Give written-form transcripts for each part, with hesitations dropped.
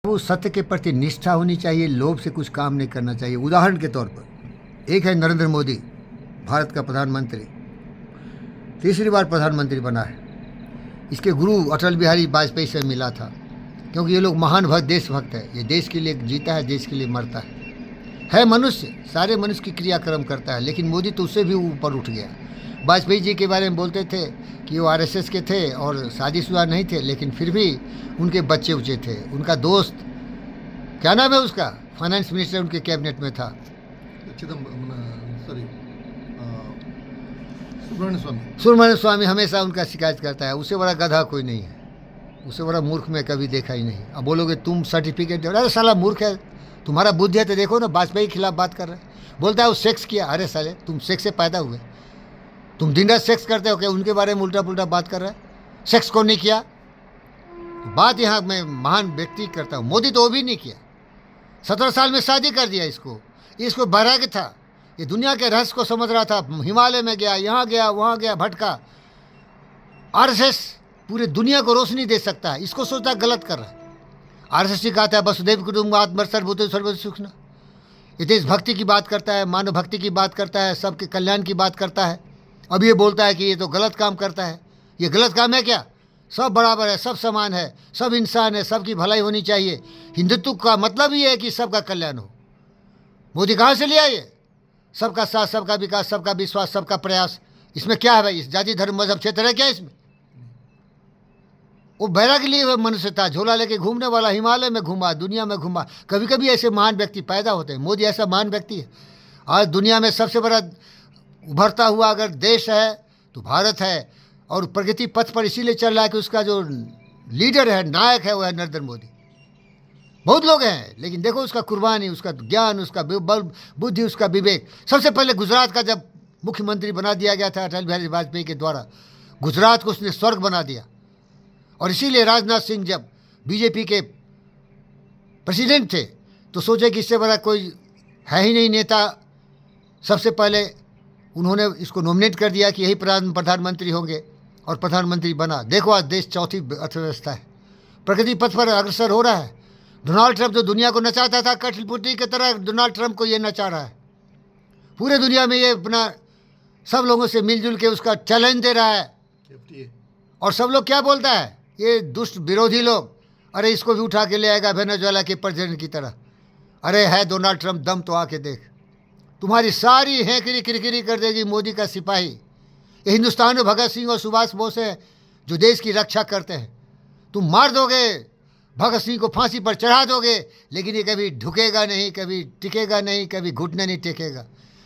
वो सत्य के प्रति निष्ठा होनी चाहिए, लोभ से कुछ काम नहीं करना चाहिए। उदाहरण के तौर पर एक है नरेंद्र मोदी, भारत का प्रधानमंत्री, तीसरी बार प्रधानमंत्री बना है। इसके गुरु अटल बिहारी वाजपेयी से मिला था, क्योंकि ये लोग महान भक्त देशभक्त है। ये देश के लिए जीता है, देश के लिए मरता है मनुष्य, सारे मनुष्य की क्रियाक्रम करता है। लेकिन मोदी तो उससे भी ऊपर उठ गया। वाजपेयी जी के बारे में बोलते थे कि वो आरएसएस के थे और शादीशुदा नहीं थे, लेकिन फिर भी उनके बच्चे उच्चे थे। उनका दोस्त, क्या नाम है उसका, फाइनेंस मिनिस्टर उनके कैबिनेट में था, सुब्रमण्य स्वामी हमेशा उनका शिकायत करता है। उससे बड़ा गधा कोई नहीं है, उससे बड़ा मूर्ख मैं कभी देखा ही नहीं। अब बोलोगे तुम सर्टिफिकेट दे, अरे साला मूर्ख है, तुम्हारा बुद्धि है तो देखो ना। वाजपेयी के खिलाफ बात कर रहे हैं, बोलता है वो सेक्स किया। अरे साले तुम सेक्स से पैदा हुए, तुम दिन रात सेक्स करते हो क्या? उनके बारे में उल्टा पुल्टा बात कर रहा है। सेक्स को नहीं किया, बात यहाँ मैं महान व्यक्ति करता हूँ। मोदी तो वो भी नहीं किया। 17 साल में शादी कर दिया इसको बैराग था, ये दुनिया के रहस्य को समझ रहा था। हिमालय में गया, यहाँ गया, वहाँ गया, भटका। आरएसएस पूरे दुनिया को रोशनी दे सकता है, इसको सोचता गलत कर रहा है। आरएसएस सिखाता है वसुधैव कुटुंबकम सर्वभूतेषु सर्वत्र सुखिनः। ये देशभक्ति की बात करता है, मानव भक्ति की बात करता है, सबके कल्याण की बात करता है। अब ये बोलता है कि ये तो गलत काम करता है। ये गलत काम है क्या? सब बराबर है, सब समान है, सब इंसान है, सबकी भलाई होनी चाहिए। हिंदुत्व का मतलब ही है कि सबका कल्याण हो। मोदी कहाँ से लिया ये? सबका साथ, सबका विकास, सबका विश्वास, सबका प्रयास। इसमें क्या है भाई? इस जाति धर्म मजहब क्षेत्र है क्या इसमें? वो बैराग लिए हुए मनुष्य था, झोला लेके घूमने वाला, हिमालय में घूमा, दुनिया में घूमा। कभी कभी ऐसे महान व्यक्ति पैदा होते हैं। मोदी ऐसा महान व्यक्ति है। आज दुनिया में सबसे बड़ा उभरता हुआ अगर देश है तो भारत है, और प्रगति पथ पर इसीलिए चल रहा है कि उसका जो लीडर है, नायक है, वो है नरेंद्र मोदी। बहुत लोग हैं, लेकिन देखो उसका कुर्बानी, उसका ज्ञान, उसका बल बुद्धि, उसका विवेक। सबसे पहले गुजरात का जब मुख्यमंत्री बना दिया गया था अटल बिहारी वाजपेयी के द्वारा, गुजरात को उसने स्वर्ग बना दिया। और इसीलिए राजनाथ सिंह जब बीजेपी के प्रेसिडेंट थे तो सोचे कि इससे बड़ा कोई है ही नहीं नेता। सबसे पहले उन्होंने इसको नॉमिनेट कर दिया कि यही प्रधानमंत्री होंगे, और प्रधानमंत्री बना। देखो आज देश चौथी अर्थव्यवस्था है, प्रगति पथ पर अग्रसर हो रहा है। डोनाल्ड ट्रंप जो दुनिया को नचाता था कठपुतली की तरह, डोनाल्ड ट्रंप को ये नचा रहा है। पूरे दुनिया में ये अपना सब लोगों से मिलजुल के उसका चैलेंज दे रहा है। और सब लोग क्या बोलता है, ये दुष्ट विरोधी लोग, अरे इसको भी उठा के ले आएगा वेनेजुएला के प्रेसिडेंट की तरह। अरे है डोनाल्ड ट्रंप, दम तो आके देख, तुम्हारी सारी हैंकरी किरकिरी कर देगी मोदी का सिपाही। ये हिंदुस्तान में भगत सिंह और सुभाष बोस हैं जो देश की रक्षा करते हैं। तुम मार दोगे भगत सिंह को, फांसी पर चढ़ा दोगे, लेकिन ये कभी झुकेगा नहीं, कभी टिकेगा नहीं, कभी घुटने नहीं टेकेगा।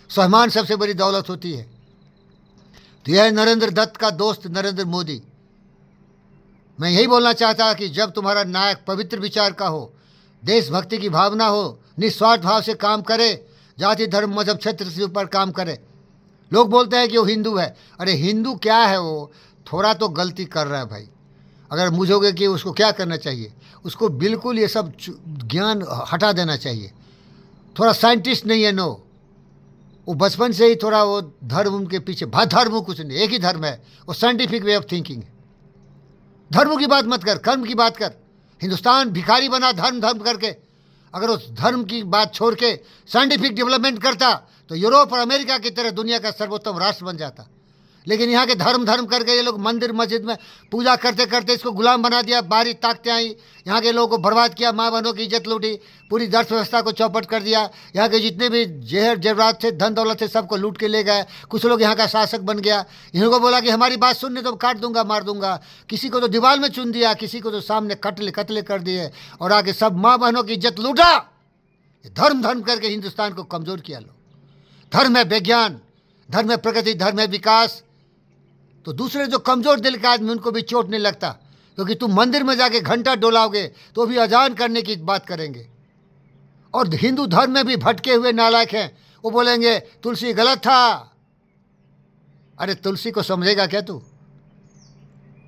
स्वाभिमान सबसे बड़ी दौलत होती है। तो यह नरेंद्र दत्त का दोस्त नरेंद्र मोदी। मैं यही बोलना चाहता कि जब तुम्हारा नायक पवित्र विचार का हो, देशभक्ति की भावना हो, निस्वार्थ भाव से काम करे, जाति धर्म मजहब क्षेत्र से ऊपर काम करे। लोग बोलते हैं कि वो हिंदू है। अरे हिंदू क्या है, वो थोड़ा तो गलती कर रहा है भाई। अगर मुझोगे कि उसको क्या करना चाहिए, उसको बिल्कुल ये सब ज्ञान हटा देना चाहिए। थोड़ा साइंटिस्ट नहीं है, नो, वो बचपन से ही थोड़ा वो धर्म उनके पीछे, धर्म कुछ नहीं, एक ही धर्म है, वो साइंटिफिक वे ऑफ थिंकिंग है। धर्म की बात मत कर, कर्म की बात कर। हिंदुस्तान भिखारी बना धर्म करके। अगर उस धर्म की बात छोड़ के साइंटिफिक डेवलपमेंट करता तो यूरोप और अमेरिका की तरह दुनिया का सर्वोत्तम राष्ट्र बन जाता। लेकिन यहाँ के धर्म करके ये लोग मंदिर मस्जिद में पूजा करते करते इसको गुलाम बना दिया। बाहरी ताकतें आई, यहाँ के लोगों को बर्बाद किया, माँ बहनों की इज्जत लूटी, पूरी अर्थव्यवस्था को चौपट कर दिया। यहाँ के जितने भी जेहर जेवरात थे, धन दौलत थे, सबको लूट के ले गए। कुछ लोग यहाँ का शासक बन गया। इनको बोला कि हमारी बात सुनने तो काट दूंगा, मार दूंगा। किसी को तो दीवार में चुन दिया, किसी को तो सामने कत्ले कर दिए, और आगे सब माँ बहनों की इज्जत लूटा। धर्म करके हिंदुस्तान को कमज़ोर किया। लो, धर्म है विज्ञान, धर्म है प्रगति, धर्म है विकास। तो दूसरे जो कमज़ोर दिल के आदमी, उनको भी चोट नहीं लगता, क्योंकि तुम मंदिर में जाके घंटा डोलाओगे तो भी अजान करने की बात करेंगे। और हिंदू धर्म में भी भटके हुए नालायक हैं, वो बोलेंगे तुलसी गलत था। अरे तुलसी को समझेगा क्या तू?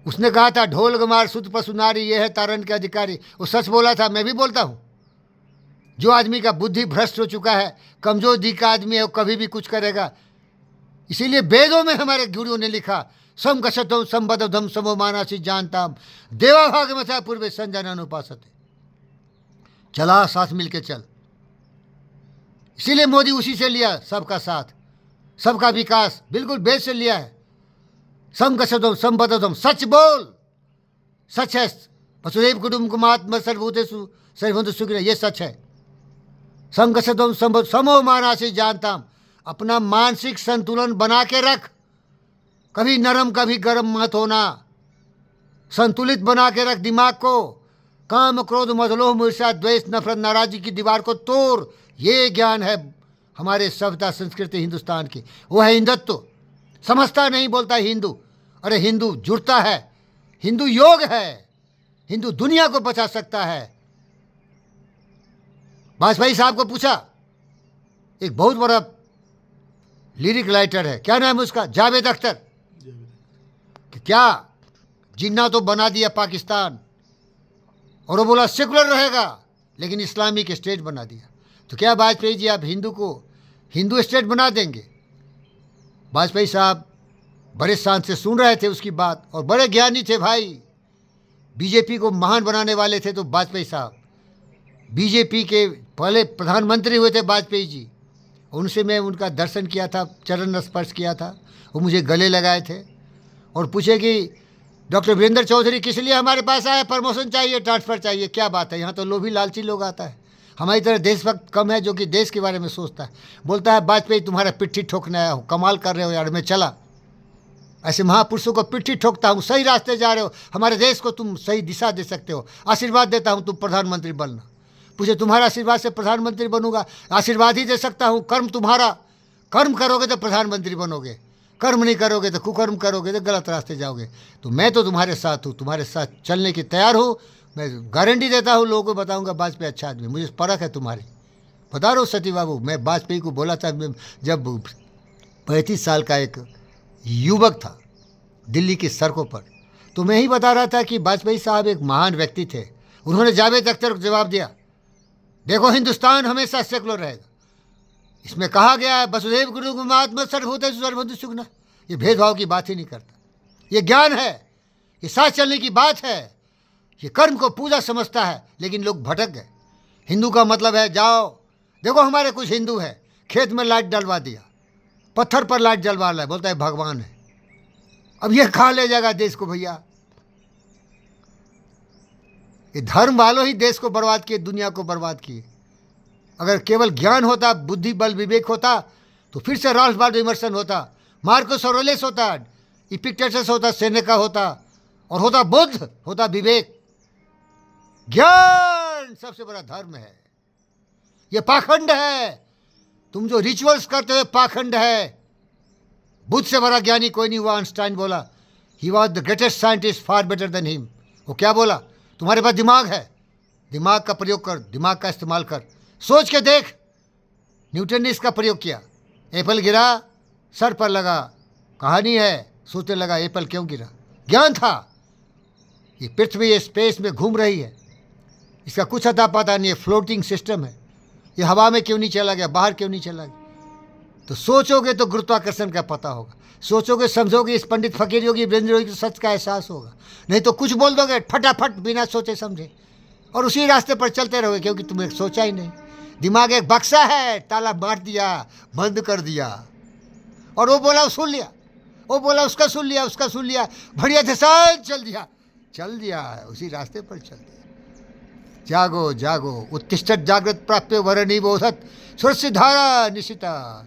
उसने कहा था ढोल गमार सुत पशु नारी, ये है तारण के अधिकारी। वो सच बोला था, मैं भी बोलता हूँ। जो आदमी का बुद्धि भ्रष्ट हो चुका है, कमजोर दिल का आदमी है, वो कभी भी कुछ करेगा। इसीलिए वेदों में हमारे गुरुओं ने लिखा, सम गशतम संबद्धम समो मानासी जानताम देवा भाग मथा पूर्वे संजनानुपासते। चला साथ मिल के चल। इसीलिए मोदी उसी से लिया, सबका साथ, सबका विकास, बिल्कुल बेस से लिया है। संकषदम संबद्धम, सच बोल, सच है। वसुदेव कुटुम्बकमात्म सर्वभूतेषु सर्वभूतेषु सुखिनः, ये सच है। संकषदम संबद्ध समो मानसिक जानताम, अपना मानसिक संतुलन बना के रख, कभी नरम कभी गर्म मत होना, संतुलित बना के रख दिमाग को। काम क्रोध मद लोभ ईर्ष्या द्वेष नफरत नाराजगी की दीवार को तोड़, ये ज्ञान है हमारे सभ्यता संस्कृति हिंदुस्तान की। वो है हिंदुत्व। समझता नहीं, बोलता है हिंदू। अरे हिंदू जुड़ता है, हिंदू योग है, हिंदू दुनिया को बचा सकता है। वाजपेयी साहब को पूछा, एक बहुत बड़ा लिरिक राइटर है, क्या नाम है उसका, जावेद अख्तर, कि क्या जिन्ना तो बना दिया पाकिस्तान, और वो बोला सेकुलर रहेगा लेकिन इस्लामिक स्टेट बना दिया। तो क्या वाजपेयी जी आप हिंदू को हिंदू स्टेट बना देंगे? वाजपेयी साहब बड़े शान से सुन रहे थे उसकी बात, और बड़े ज्ञानी थे भाई। बीजेपी को महान बनाने वाले थे तो वाजपेयी साहब। बीजेपी के पहले प्रधानमंत्री हुए थे वाजपेयी जी। उनसे मैं उनका दर्शन किया था, चरण स्पर्श किया था, वो मुझे गले लगाए थे और पूछे कि डॉक्टर वीरेंद्र चौधरी किस लिए हमारे पास आए, प्रमोशन चाहिए, ट्रांसफ़र चाहिए, क्या बात है? यहाँ तो लोभी लालची लोग आता है, हमारी तरह देशभक्त कम है जो कि देश के बारे में सोचता है। बोलता है वाजपेयी तुम्हारा पिट्ठी ठोकने आया हो, कमाल कर रहे हो यार, मैं चला। ऐसे महापुरुषों को पिट्ठी ठोकता हूँ, सही रास्ते जा रहे हो, हमारे देश को तुम सही दिशा दे सकते हो, आशीर्वाद देता हूँ तुम प्रधानमंत्री बनना। पूछे तुम्हारा आशीर्वाद से प्रधानमंत्री बनूंगा? आशीर्वाद ही दे सकता हूँ, कर्म तुम्हारा, कर्म करोगे तो प्रधानमंत्री बनोगे, कर्म नहीं करोगे तो कुकर्म करोगे तो गलत रास्ते जाओगे। तो मैं तो तुम्हारे साथ हूँ, तुम्हारे साथ चलने की तैयार हूँ। मैं गारंटी देता हूँ, लोगों को बताऊँगा वाजपेयी अच्छा आदमी, मुझे परख है तुम्हारी, बता रहा हूँ सती बाबू। मैं वाजपेयी को बोला था जब 35 साल का एक युवक था दिल्ली की सड़कों पर, तो मैं ही बता रहा था कि वाजपेयी साहब एक महान व्यक्ति थे। उन्होंने जावेद अख्तर को जवाब दिया, देखो हिंदुस्तान हमेशा सेकुलर रहेगा, इसमें कहा गया है वसुधैव कुटुम्बकम सर्वभूतेषु सर्वभूतेषु सुखिनः। ये भेदभाव की बात ही नहीं करता, ये ज्ञान है, ये साथ चलने की बात है, ये कर्म को पूजा समझता है। लेकिन लोग भटक गए। हिंदू का मतलब है जाओ, देखो हमारे कुछ हिंदू है, खेत में लाइट डलवा दिया, पत्थर पर लाइट जलवा रहा है, बोलता है भगवान है। अब ये खा ले जाएगा देश को भैया। ये धर्म वालों ही देश को बर्बाद किए, दुनिया को बर्बाद किए। अगर केवल ज्ञान होता, बुद्धि बल विवेक होता, तो फिर से राष्ट्रवाद विमर्शन होता, मार्कस ऑरेलियस होता, इपिक्टेटस होता, सेनेका होता, और होता बुद्ध, होता विवेक। ज्ञान सबसे बड़ा धर्म है। ये पाखंड है, तुम जो रिचुअल्स करते हो पाखंड है। बुद्ध से बड़ा ज्ञानी कोई नहीं हुआ, आइंस्टाइन बोला, he was the greatest scientist, far better than him. वो क्या बोला, तुम्हारे पास दिमाग है, दिमाग का प्रयोग कर, दिमाग का इस्तेमाल कर, सोच के देख। न्यूटन ने इसका प्रयोग किया, एप्पल गिरा, सर पर लगा, कहानी है, सोचने लगा एप्पल क्यों गिरा, ज्ञान था। ये पृथ्वी स्पेस में घूम रही है, इसका कुछ अता पता नहीं है, फ्लोटिंग सिस्टम है, ये हवा में क्यों नहीं चला गया, बाहर क्यों नहीं चला गया। तो सोचोगे तो गुरुत्वाकर्षण का पता होगा, सोचोगे समझोगे, इस पंडित फकीर योगी वीरेंद्र योगी सच का एहसास होगा। नहीं तो कुछ बोल दोगे फटाफट बिना सोचे समझे, और उसी रास्ते पर चलते रहोगे, क्योंकि तुमने सोचा ही नहीं। दिमाग एक बक्सा है, ताला मार दिया, बंद कर दिया, और वो बोला सुन लिया, वो बोला उसका सुन लिया, उसका सुन लिया, बढ़िया थे सब चल दिया उसी रास्ते पर चल दिया। जागो जागो, उत्तिष्ठत् जागृत प्राप्य वरणी बोधत, सुरस्य धारा निशिता,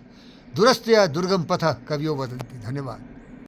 दुरस्त्य दुर्गम पथ कवियो वदन्ति। धन्यवाद।